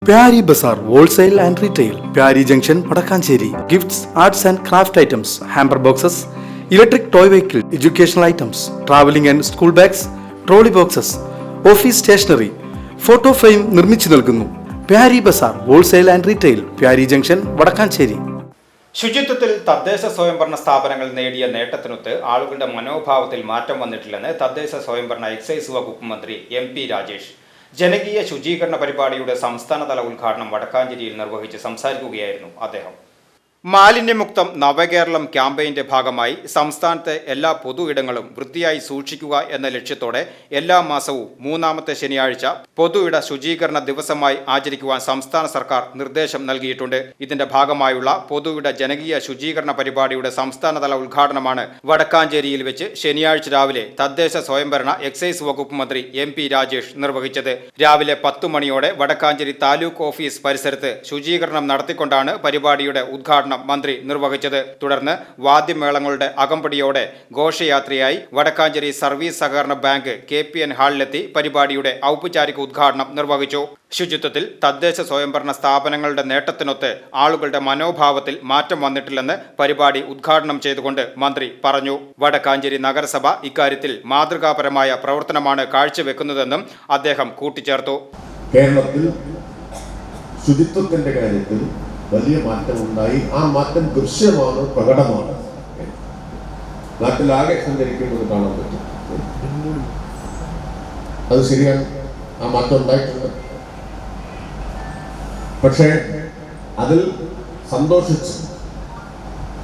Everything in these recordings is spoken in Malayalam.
Pyari Bazaar Wholesale and Retail, Pyari Junction, Padakkancherry. Gifts, arts and craft items, hamper boxes, electric toy vehicle, educational items, traveling and school bags, trolley boxes, office stationery, photo frame നിർമ്മിച്ചു നൽകുന്നു. Pyari Bazaar Wholesale and Retail, Pyari Junction, Padakkancherry. ശുചിത്വത്തിൽ തദ്ദേശ സ്വയംഭരണ സ്ഥാപനങ്ങൾ നേടിയ നേട്ടത്തിനൊത്ത് ആളുകളുടെ മനോഭാവത്തിൽ മാറ്റം വന്നിട്ടില്ലെന്ന് തദ്ദേശ സ്വയംഭരണ എക്സൈസ് വകുപ്പ് മന്ത്രി MP രാജേഷ് ജനകീയ ശുചീകരണ പരിപാടിയുടെ സംസ്ഥാനതല ഉദ്ഘാടനം വടക്കാഞ്ചേരിയിൽ നിർവഹിച്ച് സംസാരിക്കുകയായിരുന്നു അദ്ദേഹം. മാലിന്യമുക്തം നവകേരളം ക്യാമ്പയിന്റെ ഭാഗമായി സംസ്ഥാനത്തെ എല്ലാ പൊതു ഇടങ്ങളും വൃത്തിയായി സൂക്ഷിക്കുക എന്ന ലക്ഷ്യത്തോടെ എല്ലാ മാസവും മൂന്നാമത്തെ ശനിയാഴ്ച പൊതു ഇട ശുചീകരണ ദിവസമായി ആചരിക്കുവാൻ സംസ്ഥാന സർക്കാർ നിർദ്ദേശം നൽകിയിട്ടുണ്ട്. ഇതിന്റെ ഭാഗമായുള്ള പൊതു ഇട ജനകീയ ശുചീകരണ പരിപാടിയുടെ സംസ്ഥാനതല ഉദ്ഘാടനമാണ് വടക്കാഞ്ചേരിയിൽ വെച്ച് ശനിയാഴ്ച രാവിലെ തദ്ദേശ സ്വയംഭരണ എക്സൈസ് വകുപ്പ് മന്ത്രി MP രാജേഷ് നിർവഹിച്ചത്. രാവിലെ 10 മണിയോടെ വടക്കാഞ്ചേരി താലൂക്ക് ഓഫീസ് പരിസരത്ത് ശുചീകരണം നടത്തിക്കൊണ്ടാണ് പരിപാടിയുടെ ഉദ്ഘാടനം മന്ത്രി നിർവഹിച്ചത്. തുടർന്ന് വാദ്യമേളങ്ങളുടെ അകമ്പടിയോടെ ഘോഷയാത്രയായി വടക്കാഞ്ചേരി സർവീസ് സഹകരണ ബാങ്ക് KPN ഹാളിലെത്തി പരിപാടിയുടെ ഔപചാരിക ഉദ്ഘാടനം നിർവഹിച്ചു. ശുചിത്വത്തിൽ തദ്ദേശ സ്വയംഭരണ സ്ഥാപനങ്ങളുടെ നേട്ടത്തിനൊത്ത് ആളുകളുടെ മനോഭാവത്തിൽ മാറ്റം വന്നിട്ടില്ലെന്ന് പരിപാടി ഉദ്ഘാടനം ചെയ്തുകൊണ്ട് മന്ത്രി പറഞ്ഞു. വടക്കാഞ്ചേരി നഗരസഭ ഇക്കാര്യത്തിൽ മാതൃകാപരമായ പ്രവർത്തനമാണ് കാഴ്ചവെക്കുന്നതെന്നും അദ്ദേഹം കൂട്ടിച്ചേർത്തു. കേരളത്തിൽ ശുചിത്വത്തിന്റെ കാര്യത്തിൽ വലിയ മാറ്റമുണ്ടായി. ആ മാറ്റം ദൃശ്യമാണ്, പ്രകടമാണ്. നാട്ടിലാകെ സഞ്ചരിക്കുന്നത് കാണാൻ പറ്റും. അത് ശരിയാണ്, ആ മാറ്റം ഉണ്ടായിട്ടുണ്ട്. പക്ഷേ അതിൽ സന്തോഷിച്ച്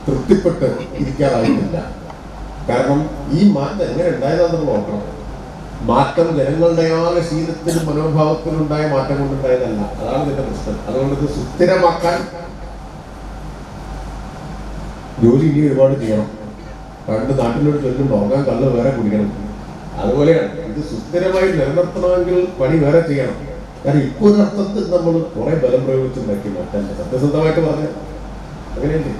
തൃപ്തിപ്പെട്ട് ഇരിക്കാറായിട്ടില്ല. കാരണം ഈ മാറ്റം എങ്ങനെ ഉണ്ടായതാണെന്ന് നോക്കണം. മാറ്റം ജനങ്ങളുടെ ആകെ ശീലത്തിലും മനോഭാവത്തിലും ഉണ്ടായ മാറ്റം കൊണ്ടുണ്ടായതല്ല. അതാണ് ഇതിന്റെ പ്രശ്നം. അതുകൊണ്ട് ഇത് സുസ്ഥിരമാക്കാൻ ജോലി ഇനി ഒരുപാട് ചെയ്യണം. പണ്ട് നാട്ടിലോട് ചൊല്ലും പോകാൻ കള്ള് വേറെ കുടിക്കണം. അതുപോലെയാണ് ഇത് സുസ്ഥിരമായി നിലനിർത്തണമെങ്കിൽ പണി വേറെ ചെയ്യണം. കാരണം ഇപ്പോൾ ഒരർത്ഥത്തിൽ നമ്മൾ കുറെ ബലം പ്രയോഗിച്ചുണ്ടാക്കി മാറ്റാൻ സത്യസന്ധമായിട്ട് പറഞ്ഞ അങ്ങനെയല്ലേ.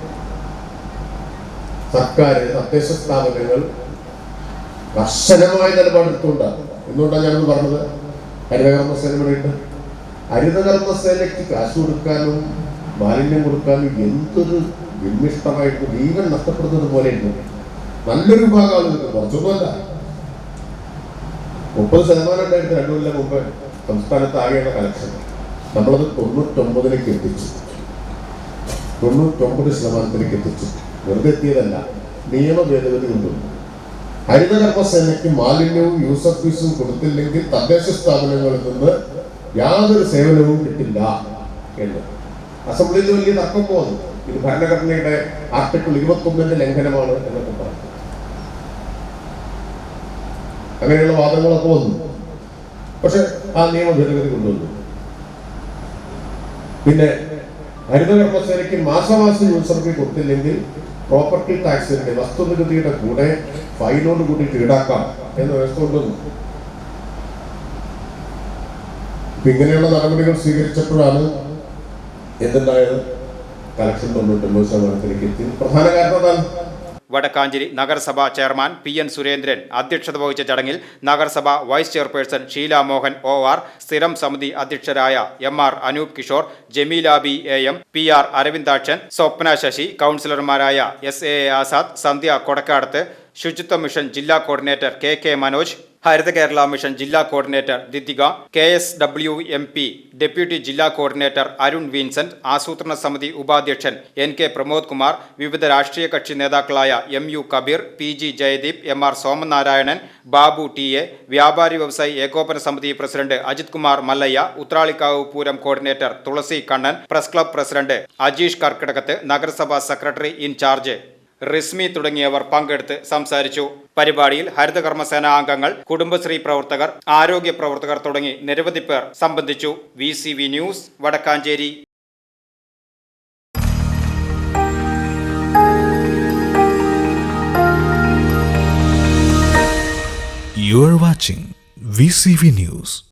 സർക്കാർ, തദ്ദേശ സ്ഥാപനങ്ങൾ കർശനമായ നിലപാടെടുത്തുകൊണ്ടാണ്. എന്തുകൊണ്ടാണ് ഞാനത് പറഞ്ഞത്? ഹരിതകർമ്മസേന ഇവിടെയുണ്ട്. ഹരിതകർമ്മസേനയ്ക്ക് കാശ് കൊടുക്കാനും മാലിന്യം കൊടുക്കാനും എന്തൊരു വിമിഷ്ടമായിട്ട് ജീവൻ നഷ്ടപ്പെടുന്നത് പോലെയുണ്ട്. നല്ലൊരു വിഭാഗം ആളുകൾക്ക്, കുറച്ചൊന്നുമല്ല, 30% ഉണ്ടായിട്ട് 2 കൊല്ലം മുമ്പ് സംസ്ഥാനത്ത് ആകെയുള്ള കലക്ഷൻ നമ്മളത് 99% എത്തിച്ചു. 99% എത്തിച്ചു. വെറുതെ എത്തിയതല്ല, നിയമ ഭേദഗതി കൊണ്ടുവന്നു. ഹരിതകർമ്മസേനയ്ക്ക് മാലിന്യവും യൂസർ ഫീസും കൊടുത്തില്ലെങ്കിൽ തദ്ദേശ സ്ഥാപനങ്ങളിൽ നിന്ന് യാതൊരു സേവനവും കിട്ടില്ല എന്ന് അസംബ്ലിയിൽ വലിയ തർക്കം പോകുന്നു. ഇത് ഭരണഘടനയുടെ ആർട്ടിക്കിൾ 21 ലംഘനമാണ് എന്നൊക്കെ പറഞ്ഞു. അങ്ങനെയുള്ള വാദങ്ങളൊക്കെ വന്നു. പക്ഷെ ആ നിയമ ഭേദഗതി കൊണ്ടുവന്നു. പിന്നെ ഹരിതകർമ്മസേനയ്ക്ക് മാസമാസം യൂസർ ഫീ കൊടുത്തില്ലെങ്കിൽ പ്രോപ്പർട്ടി ടാക്സിന്റെ വസ്തുനികുതിയുടെ കൂടെ ഫൈനോട് കൂടി ഈടാക്കാം എന്ന വ്യവസ്ഥ കൊണ്ടുവന്നു. ഇങ്ങനെയുള്ള നടപടികൾ സ്വീകരിച്ചപ്പോഴാണ് എന്തുണ്ടായത്? കളക്ഷൻ 99% എത്തി. പ്രധാന കാരണം എന്താണ്? വടക്കാഞ്ചേരി നഗരസഭാ ചെയർമാൻ PN സുരേന്ദ്രൻ അധ്യക്ഷത വഹിച്ച ചടങ്ങിൽ നഗരസഭ vice chairperson Sheela Mohan OR, സ്ഥിരം സമിതി അധ്യക്ഷരായ MR Anoop Kishore, Jameela B AM, PR Aravindakshan, സ്വപ്ന ശശി, കൗൺസിലർമാരായ SA ആസാദ്, സന്ധ്യ കൊടക്കാടത്ത്, ശുചിത്വ മിഷൻ ജില്ലാ കോർഡിനേറ്റർ KK മനോജ്, ഹരിത കേരള മിഷൻ ജില്ലാ കോർഡിനേറ്റർ ദിതിക, KSWMP ഡെപ്യൂട്ടി ജില്ലാ കോർഡിനേറ്റർ അരുൺ വിൻസെന്റ്, ആസൂത്രണ സമിതി ഉപാധ്യക്ഷൻ NK പ്രമോദ് കുമാർ, വിവിധ രാഷ്ട്രീയ കക്ഷി നേതാക്കളായ MU Kabir, PG Jayadeep, MR Somanarayanan, Babu TA, വ്യാപാരി വ്യവസായി ഏകോപന സമിതി president Ajith Kumar Mallayya, Uthralikkavu Pooram coordinator Thulasi Kannan, press club president Ajeesh Karkidakathu, നഗരസഭാ സെക്രട്ടറി ഇൻചാർജ് റിസ്മി തുടങ്ങിയവർ പങ്കെടുത്ത് സംസാരിച്ചു. പരിപാടിയിൽ ഹരിതകർമ്മസേന അംഗങ്ങൾ, കുടുംബശ്രീ പ്രവർത്തകർ, ആരോഗ്യ പ്രവർത്തകർ തുടങ്ങി നിരവധി പേർ സംബന്ധിച്ചു. VCV news, Vadakkanchery. You are watching VCV News.